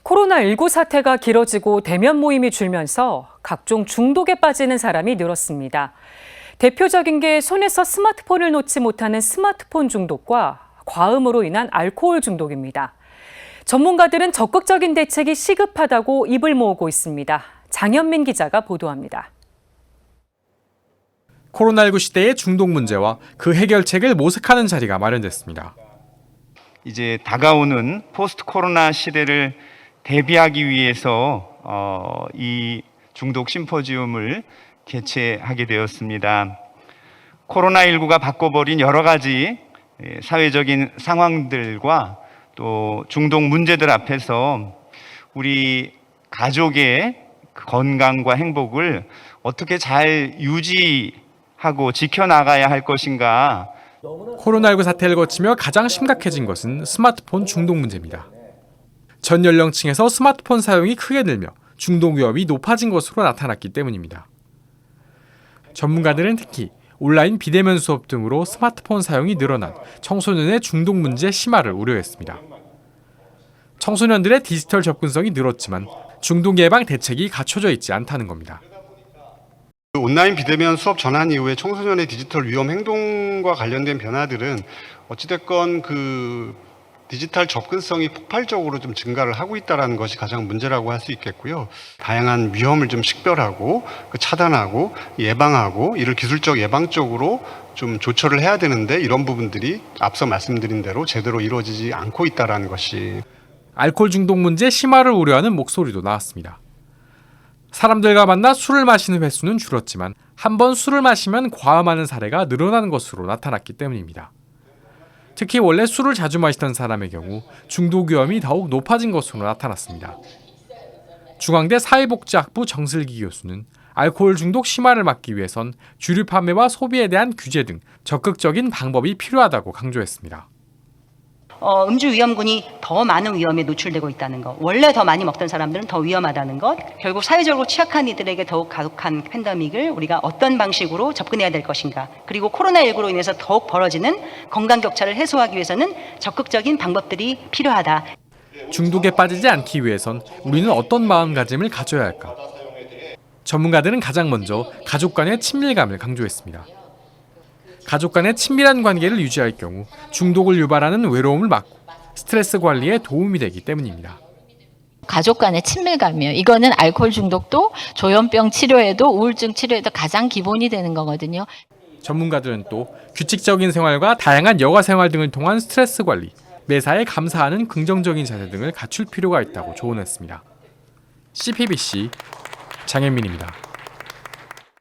코로나19 사태가 길어지고 대면 모임이 줄면서 각종 중독에 빠지는 사람이 늘었습니다. 대표적인 게 손에서 스마트폰을 놓지 못하는 스마트폰 중독과 과음으로 인한 알코올 중독입니다. 전문가들은 적극적인 대책이 시급하다고 입을 모으고 있습니다. 장현민 기자가 보도합니다. 코로나19 시대의 중독 문제와 그 해결책을 모색하는 자리가 마련됐습니다. 이제 다가오는 포스트 코로나 시대를 대비하기 위해서 이 중독 심포지움을 개최하게 되었습니다. 코로나19가 바꿔버린 여러 가지 사회적인 상황들과 또 중독 문제들 앞에서 우리 가족의 건강과 행복을 어떻게 잘 유지하고 지켜나가야 할 것인가. 코로나19 사태를 거치며 가장 심각해진 것은 스마트폰 중독 문제입니다. 전 연령층에서 스마트폰 사용이 크게 늘며 중독 위험이 높아진 것으로 나타났기 때문입니다. 전문가들은 특히 온라인 비대면 수업 등으로 스마트폰 사용이 늘어난 청소년의 중독 문제 심화를 우려했습니다. 청소년들의 디지털 접근성이 늘었지만 중독 예방 대책이 갖춰져 있지 않다는 겁니다. 온라인 비대면 수업 전환 이후에 청소년의 디지털 위험 행동과 관련된 변화들은 어찌됐건 디지털 접근성이 폭발적으로 좀 증가를 하고 있다는 것이 가장 문제라고 할 수 있겠고요. 다양한 위험을 좀 식별하고 차단하고 예방하고 이를 기술적 예방적으로 좀 조처를 해야 되는데 이런 부분들이 앞서 말씀드린 대로 제대로 이루어지지 않고 있다는 것이. 알코올 중독 문제 심화를 우려하는 목소리도 나왔습니다. 사람들과 만나 술을 마시는 횟수는 줄었지만 한 번 술을 마시면 과음하는 사례가 늘어나는 것으로 나타났기 때문입니다. 특히 원래 술을 자주 마시던 사람의 경우 중독 위험이 더욱 높아진 것으로 나타났습니다. 중앙대 사회복지학부 정슬기 교수는 알코올 중독 심화를 막기 위해선 주류 판매와 소비에 대한 규제 등 적극적인 방법이 필요하다고 강조했습니다. 음주 위험군이 더 많은 위험에 노출되고 있다는 것, 원래 더 많이 먹던 사람들은 더 위험하다는 것, 결국 사회적으로 취약한 이들에게 더욱 가혹한 팬데믹을 우리가 어떤 방식으로 접근해야 될 것인가, 그리고 코로나19로 인해서 더욱 벌어지는 건강 격차를 해소하기 위해서는 적극적인 방법들이 필요하다. 중독에 빠지지 않기 위해선 우리는 어떤 마음가짐을 가져야 할까? 전문가들은 가장 먼저 가족 간의 친밀감을 강조했습니다. 가족 간의 친밀한 관계를 유지할 경우 중독을 유발하는 외로움을 막고 스트레스 관리에 도움이 되기 때문입니다. 가족 간의 친밀감이요. 이거는 알코올 중독도 조현병 치료에도 우울증 치료에도 가장 기본이 되는 거거든요. 전문가들은 또 규칙적인 생활과 다양한 여가 생활 등을 통한 스트레스 관리, 매사에 감사하는 긍정적인 자세 등을 갖출 필요가 있다고 조언했습니다. CPBC 장현민입니다.